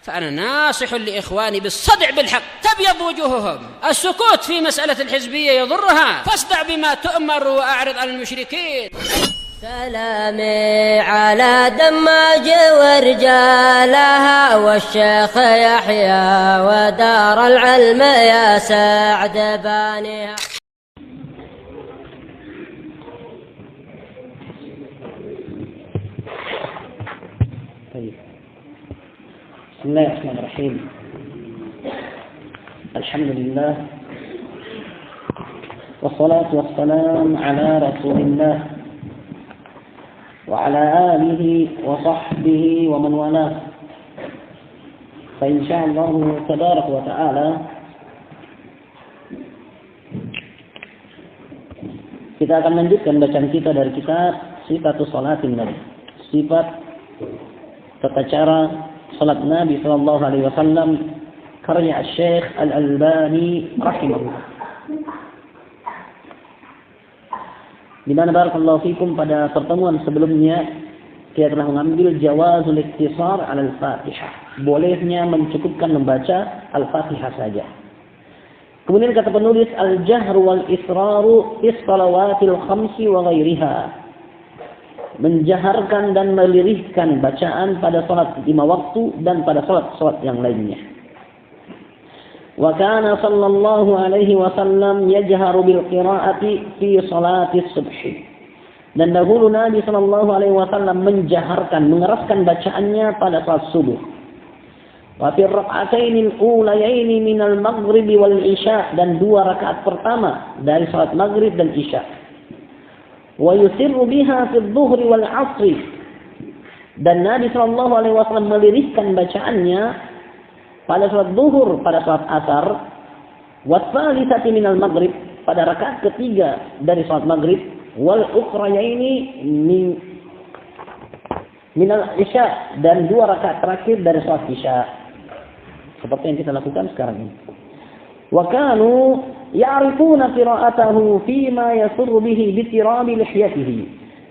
فأنا ناصح لإخواني بالصدع بالحق تبيض وجوههم. السكوت في مسألة الحزبية يضرها، فاصدع بما تؤمر وأعرض عن المشركين. سلامي على دماج ورجالها والشيخ يحيى ودار العلم يا سعد بانيها. بسم الله الرحمن الرحيم. الحمد لله والصلاة والسلام على رسول الله وعلى آله وصحبه ومن والاه. فإن شاء الله تبارك وتعالى kita akan lanjutkan bacaan kita dari kitab Sifatus Salatin Nabi, sifat tata cara salat Nabi sallallahu alaihi wasallam, karya Syekh Al-Albani rahimahullah. Di mana barakallahu fikum pada pertemuan sebelumnya kita telah mengambil jawazul iktisar 'ala al-Fatihah. Bolehnya mencukupkan membaca Al-Fatihah saja. Kemudian kata penulis al-jahr wal israru fi shalawatil khamsi wa ghairiha. Menjaharkan dan melirihkan bacaan pada salat 5 waktu dan pada salat-salat yang lainnya. Wa kana sallallahu alaihi wasallam yajharu bil qira'ati fi salati subh. Dan dahulu Nabi sallallahu alaihi wasallam menjaharkan, mengeraskan bacaannya pada salat subuh. Wa fi rak'atainil ulayaini minal maghrib wal isya, dan 2 rakaat pertama dari salat maghrib dan isya. Wa yusirru biha fi adh-dhuhri wal 'ashri, dan Nabi sallallahu alaihi wasallam melirihkan bacaannya pada salat zuhur, pada salat asar, wa tsalitsati minal maghrib, pada rakaat ketiga dari salat maghrib, wal ukhrayaini minal isya, dan 2 rakaat terakhir dari salat isya, seperti yang kita lakukan sekarang ini. Wa kanu ya'rifuna qira'atahu fima yasurru bihi bitirabi lihyatihi,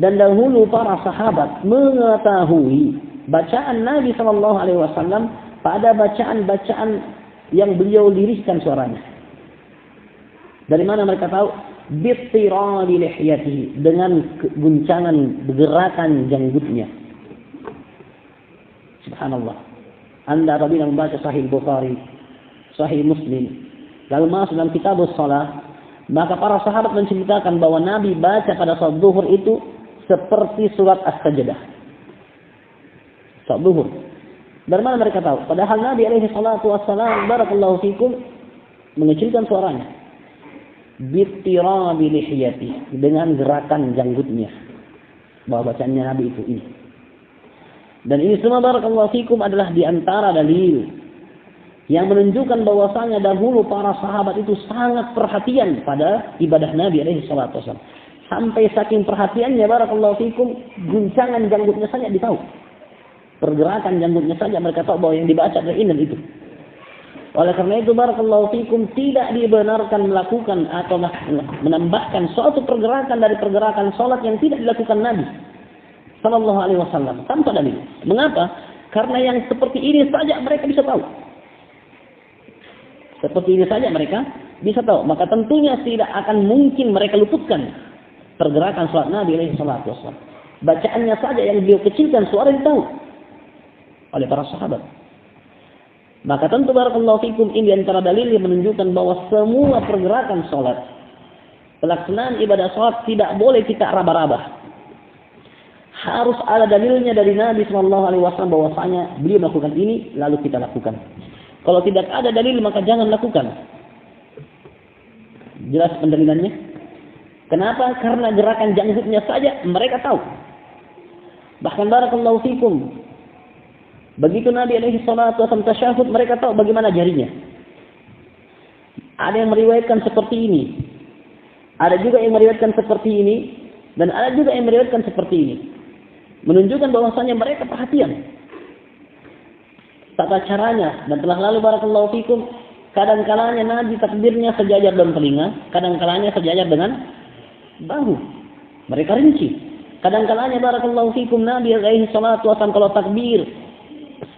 dan dahulu para sahabat mengetahui bacaan Nabi sallallahu alaihi wasallam pada bacaan-bacaan yang beliau lirihkan suaranya. Dari mana mereka tahu? Bitirabi lihyatihi, dengan guncangan gerakan janggutnya. Subhanallah. Anda apabila membaca Sahih Bukhari, Sahih Muslim, lalu masuk dalam kitabus shalah, maka para sahabat menceritakan bahwa Nabi baca pada salat zuhur itu seperti surat As-Sajdah. Salat zuhur. Dari mana mereka tahu? Padahal Nabi alaihi salatu wassalam, barakallahu fikum, mengecilkan suaranya. Bittirabi lihiyati, dengan gerakan janggutnya. Bahwa bacaannya Nabi itu ini. Dan ini semua barakallahu fikum adalah di antara dalil yang menunjukkan bahwasanya dahulu para sahabat itu sangat perhatian pada ibadah Nabi alaihi salatu wasallam. Sampai saking perhatiannya barakallahu fikum, guncangan janggutnya saja ditahu. Pergerakan janggutnya saja mereka tahu bahwa yang dibaca adalah ini dan itu. Oleh karena itu barakallahu fikum, tidak dibenarkan melakukan atau menambahkan suatu pergerakan dari pergerakan salat yang tidak dilakukan Nabi sallallahu alaihi wasallam tanpa dalil. Mengapa? Karena yang seperti ini saja mereka bisa tahu. Seperti ini saja mereka bisa tahu. Maka tentunya tidak akan mungkin mereka luputkan pergerakan salat Nabi alaihi salatu wasallam. Bacaannya saja yang beliau kecilkan suara ditahu oleh para sahabat. Maka tentu barakallahu fikum, ini antara dalil yang menunjukkan bahwa semua pergerakan salat, pelaksanaan ibadah salat tidak boleh kita raba-raba. Harus ada dalilnya dari Nabi sallallahu alaihi wasallam bahwasanya beliau melakukan ini lalu kita lakukan. Kalau tidak ada dalil maka jangan lakukan. Jelas pendalilannya? Kenapa? Karena gerakan janggutnya saja mereka tahu. Bahkan barakallahu fikum, begitu Nabi alaihi salatu wasallam tasyahud, mereka tahu bagaimana jarinya. Ada yang meriwayatkan seperti ini. Ada juga yang meriwayatkan seperti ini, dan ada juga yang meriwayatkan seperti ini. Menunjukkan bahwasanya mereka perhatian tata caranya. Dan telah lalu barakallahu fikum, kadang-kalanya Nabi takbirnya sejajar dengan telinga, kadang-kalanya sejajar dengan bahu. Mereka rinci. Kadang-kalanya barakallahu fikum Nabi alaihi salatu wasallam kalau takbir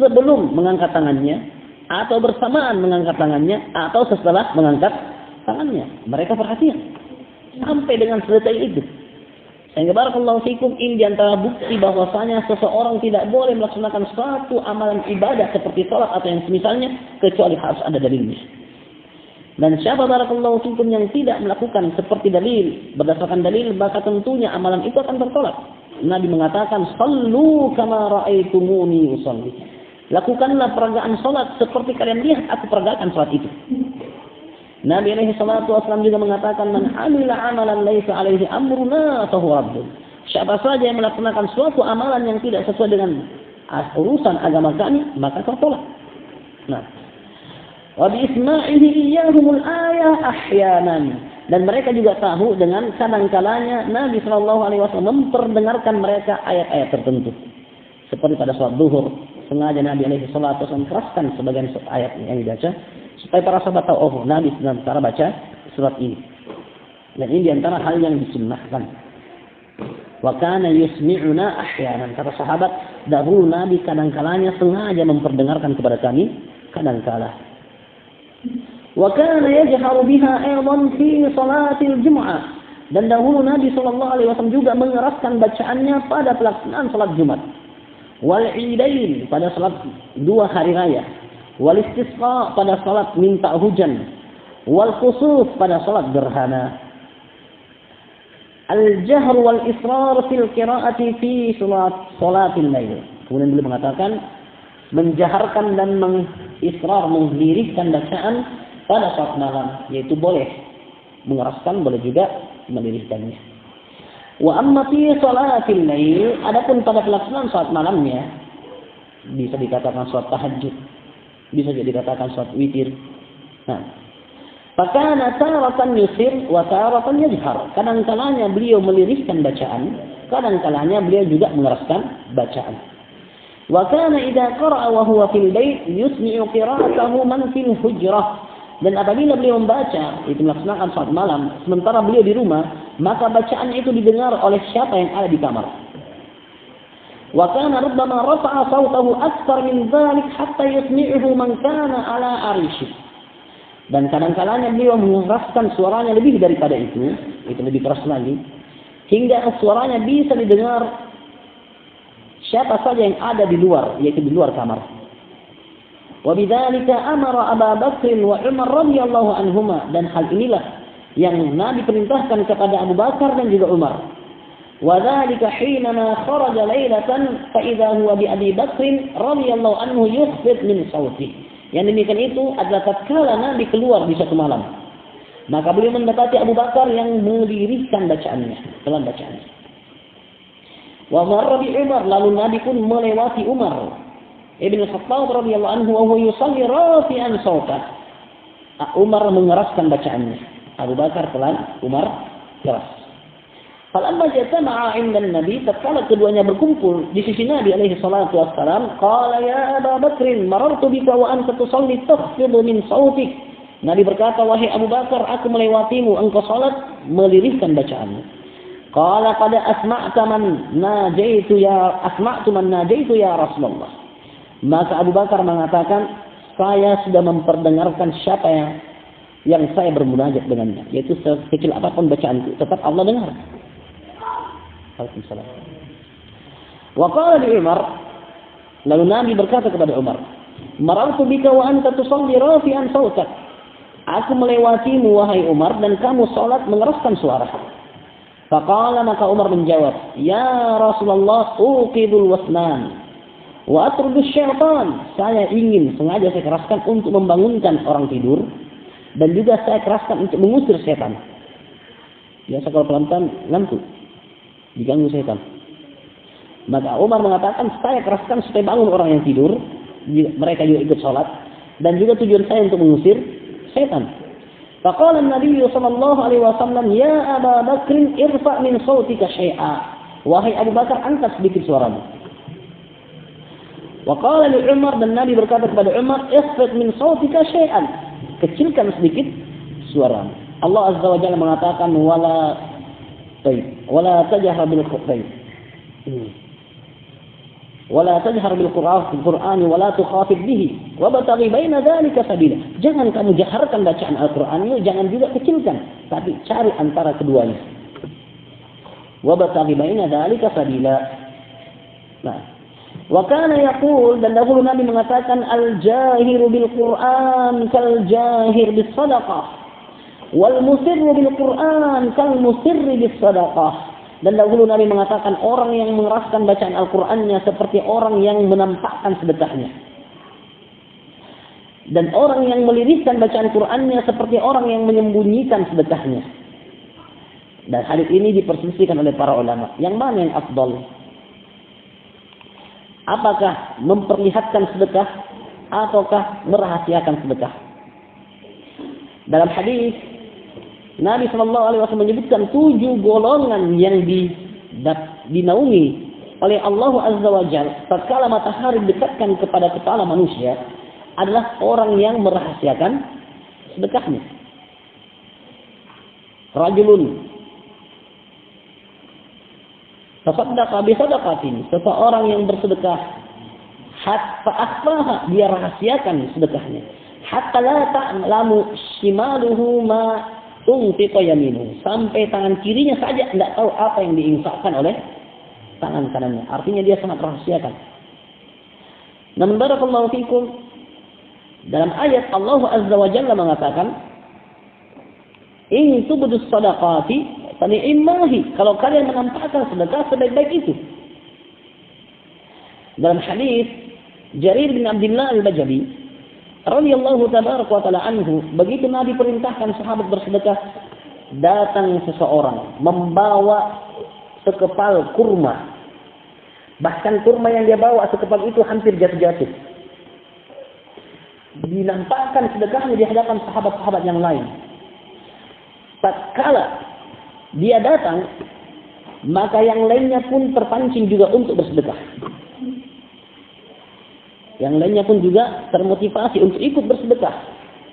sebelum mengangkat tangannya, atau bersamaan mengangkat tangannya, atau setelah mengangkat tangannya. Mereka perhatian sampai dengan sedetail itu. Sehingga barakallahu fikum, ini diantara bukti bahwasanya seseorang tidak boleh melaksanakan suatu amalan ibadah seperti sholat atau yang semisalnya kecuali harus ada dalilnya. Dan siapa barakallahu fikum yang tidak melakukan seperti dalil, berdasarkan dalil, maka tentunya amalan itu akan tertolak. Nabi mengatakan, "Shallu kama ra'aitumuni usalli." Lakukanlah peragaan sholat seperti kalian lihat aku peragakan sholat itu. Nabi alaihi salatu wasallam juga mengatakan, "Man 'amila 'amalan laisa 'alaihi amruna fahuwa raddun." Siapa saja yang melaksanakan suatu amalan yang tidak sesuai dengan urusan agama kami, maka tertolak. Nah, wa bi isma'ihi iyyahumul ayah ahyanan. Dan mereka juga tahu dengan kadang-kalanya Nabi sallallahu alaihi wasallam memperdengarkan mereka ayat-ayat tertentu. Seperti pada salat zuhur, sengaja Nabi alaihi salatu wasallam keraskan sebagian ayat yang dibaca supaya para sahabat tahu, oh Nabi sedang cara baca surat ini. Dan ini diantara hal yang disunnahkan. Wa kana yusmi'una ahyanan. Kata sahabat, dahulu Nabi kadang-kalanya sengaja memperdengarkan kepada kami kadang-kala. Wa kana yajharu biha aidan fi salatil jum'ah. Dan dahulu Nabi sallallahu alaihi wasallam juga mengeraskan bacaannya pada pelaksanaan salat Jumat. Wal idain, pada salat dua hari raya. Wal istisqa, pada salat minta hujan. Wal khusuf, pada salat gerhana. Al jahr wal israr fil qiraati fi salatil lail. Kemudian beliau mengatakan menjaharkan dan mengisrar, menglirikkan bacaan pada saat malam, yaitu boleh mengeraskan, boleh juga melirikkannya. Wa amma fi salatil lail, adapun pada pelaksanaan salat malamnya bisa dikatakan salat tahajud, bisa jadi dikatakan salat witir. Nah, fakana taratan yusir wa taratan yajhar. Kadang-kalanya beliau melirikkan bacaan, kadang-kalanya beliau juga mengeraskan bacaan. Wa kana idza qara'a wa huwa fil bait yusmi'u qira'atahu man fil hujrah. Dan apabila beliau membaca, itu melaksanakan salat malam, sementara beliau di rumah, maka bacaannya itu didengar oleh siapa yang ada di kamar. Wa kana rubbama rafa'a sautahu aktsar min dzalik hatta yusmi'uhu man kana 'ala 'arsy. Dan kadang-kadang beliau mengeraskan suaranya lebih daripada itu lebih keras lagi, hingga suaranya bisa didengar siapa saja yang ada di luar, yaitu di luar kamar. Wa bidzalika amara Abu Bakr wa Umar radhiyallahu anhuma, dan hal inilah yang Nabi perintahkan kepada Abu Bakar dan juga Umar. Wa dzalika hinama kharaja lailatan fa idza huwa bi Abi Bakr radhiyallahu anhu yukhfid min sautihi. Yang demikian itu adalah tatkala Nabi keluar di satu malam, maka beliau mendapati Abu Bakar yang melirikkan bacaannya, pelan bacaannya. Wa marra bi Umar, lalu Nabi pun melewati Umar Ibn Khattab radhiyallahu anhu wa huwa yusalli rafi'an sautah. Umar mengeraskan bacaannya, Abu Bakar pelan, Umar keras. Falamma jatama'a 'inda Nabi, tatkala keduanya berkumpul di sisi Nabi alaihi salatu wassalam, qala ya Abu Bakr marartu bika wa anta tusalli takhfidu min sautik. Nabi berkata, wahai Abu Bakar, aku melewatimu, engkau salat melirikkan bacaanmu. Qala qad asma'tu man najaitu ya Rasulullah. Maka Abu Bakar mengatakan, saya sudah memperdengarkan siapa yang saya bermunajat dengannya, yaitu sekecil apapun bacaanku, tetap Allah dengar. Waalaikumsalam. Wa qala li Umar, lalu Nabi berkata kepada Umar, marartu bika wa anta tusalli rafi'an sautak. Aku melewatimu wahai Umar, dan kamu salat mengeraskan suara. Faqala, maka Umar menjawab, ya Rasulullah, uqidul wasnan wa atrudus syaitan. Saya ingin, sengaja saya keraskan untuk membangunkan orang tidur, dan juga saya keraskan untuk mengusir setan. Biasa kalau pelan-pelan ngantuk, diganggu setan. Maka Umar mengatakan, saya keraskan supaya bangun orang yang tidur, mereka juga ikut sholat, dan juga tujuan saya untuk mengusir setan. Faqala Nabi sallallahu alaihi wasallam, ya Abu Bakr irfa' min sautika syai'a. Wahai Abu Bakar, angkat sedikit suaramu. Wa qala li Umar, dan Nabi berkata kepada Umar, ikhfid min sautika syai'an. Kecilkan sedikit suaramu. Allah Azza wa Jalla mengatakan, wala tajhar bil qawli. Wala tajhar bil Qur'an wa la tukhafid bihi wabtaghi baina dzalika sabila. Jangan kamu jaharkan bacaan Al-Qur'anmu, jangan juga kecilkan, tapi cari antara keduanya. Wabtaghi baina dzalika sabila. Nah, wa kana yaqul, dan dahulu Nabi mengatakan al-jahiru bil Qur'an kal jahir bis sadaqah wal musirru bil Qur'an kal musirri bis sadaqah. Dan dahulu Nabi mengatakan orang yang mengeraskan bacaan Al-Qur'annya seperti orang yang menampakkan sedekahnya. Dan orang yang melirihkan bacaan Qur'annya seperti orang yang menyembunyikan sedekahnya. Dan hadis ini diperselisihkan oleh para ulama. Yang mana yang afdal? Apakah memperlihatkan sedekah ataukah merahasiakan sedekah? Dalam hadis Nabi SAW menyebutkan 7 golongan yang dinaungi oleh Allah Azza wa Jalla tatkala matahari dekatkan kepada kepala manusia adalah orang yang merahasiakan sedekahnya. Rajulun tasaddaqa bi sadaqatin, seseorang yang bersedekah hatta akhfaha, dia rahasiakan sedekahnya, hatta la ta'lamu shimaluhu ma unfiqa yaminu, sampai tangan kirinya saja tidak tahu apa yang diinfakkan oleh tangan kanannya. Artinya dia sangat rahasiakan. Namun barakallahu fikum, dalam ayat Allah Azza wa Jalla mengatakan in tubdus sadaqati fani'immahi, kalau kalian menampakkan sedekah sebaik-baik itu. Dalam hadis Jarir bin Abdullah Al-Bajali radhiyallahu tabaraka wa taala anhu, begitu Nabi perintahkan sahabat bersedekah, datang seseorang membawa sekepal kurma. Bahkan kurma yang dia bawa sekepal itu hampir jatuh-jatuh. Dinampakkan sedekahnya di hadapan sahabat-sahabat yang lain. Tatkala dia datang, maka yang lainnya pun terpancing juga untuk bersedekah. Yang lainnya pun juga termotivasi untuk ikut bersedekah.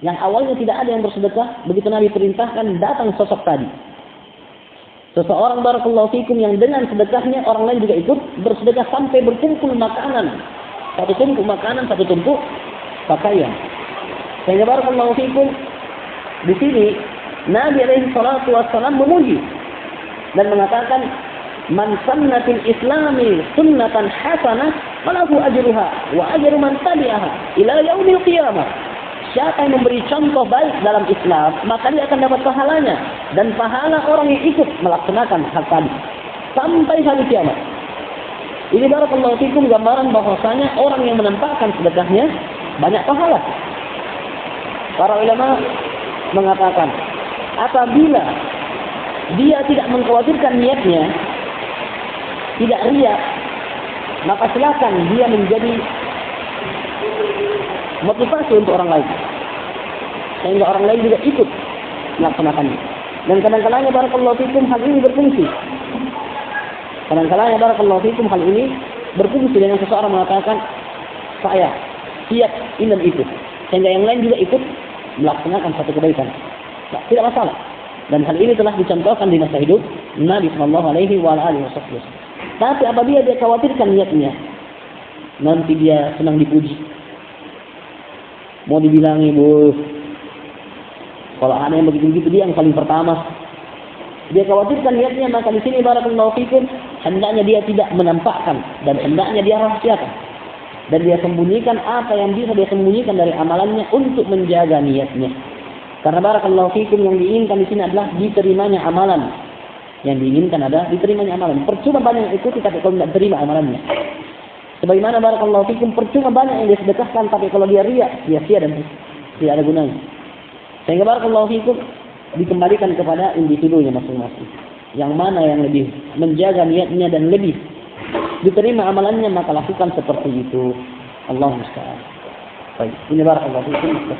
Yang awalnya tidak ada yang bersedekah, begitu Nabi perintahkan, datang sosok tadi. Seseorang barakallahu fikum yang dengan sedekahnya orang lain juga ikut bersedekah sampai berkumpul makanan. Satu tumpuk makanan, satu tumpuk pakaian. Sehingga barakallahu fikum, di sini Nabi alaihi salatu wassalam memuji dan mengatakan man sanna fil islami sunnatan hasanah falahu ajruha wa ajru man tabi'aha ila yaumil qiyamah. Siapa yang memberi contoh baik dalam Islam, maka dia akan dapat pahalanya dan pahala orang yang ikut melaksanakan hal tadi sampai hari kiamat. Ini barakallahu fikum gambaran bahwasanya orang yang menampakkan sedekahnya banyak pahala. Para ulama mengatakan apabila dia tidak mengkhawatirkan niatnya, tidak riya, maka silakan dia menjadi motivasi untuk orang lain, sehingga orang lain juga ikut melaksanakannya. Dan kadang-kadangnya barakallahu fikum hal ini berfungsi. Kadang-kadangnya barakallahu fikum hal ini berfungsi dengan seseorang mengatakan saya siap ini dan itu, sehingga yang lain juga ikut melaksanakan satu kebaikan. Nah, tidak masalah. Dan hal ini telah dicontohkan di masa hidup Nabi Sallallahu Alaihi Wasallam. Tapi apabila dia khawatirkan niatnya, nanti dia senang dipuji, mau dibilangi, bu, kalau ada yang begitu-begitu dia yang paling pertama. Dia khawatirkan niatnya, maka di sini barakallahu fikum hendaknya dia tidak menampakkan dan hendaknya dia rahasiakan dan dia sembunyikan apa yang bisa dia sembunyikan dari amalannya untuk menjaga niatnya. Karena barakallahu fikum yang diinginkan di sini adalah diterimanya amalan. Yang diinginkan adalah diterimanya amalan. Percuma banyak yang ikuti tapi kalau tidak terima amalannya. Sebagaimana barakallahu fikum percuma banyak yang dia sedekahkan tapi kalau dia riya, sia-sia dan tidak ada gunanya. Sehingga barakallahu fikum dikembalikan kepada individunya masing-masing. Yang mana yang lebih menjaga niatnya dan lebih diterima amalannya, maka lakukan seperti itu. Allahu musta'an. Baik, ini barakallahu fikum.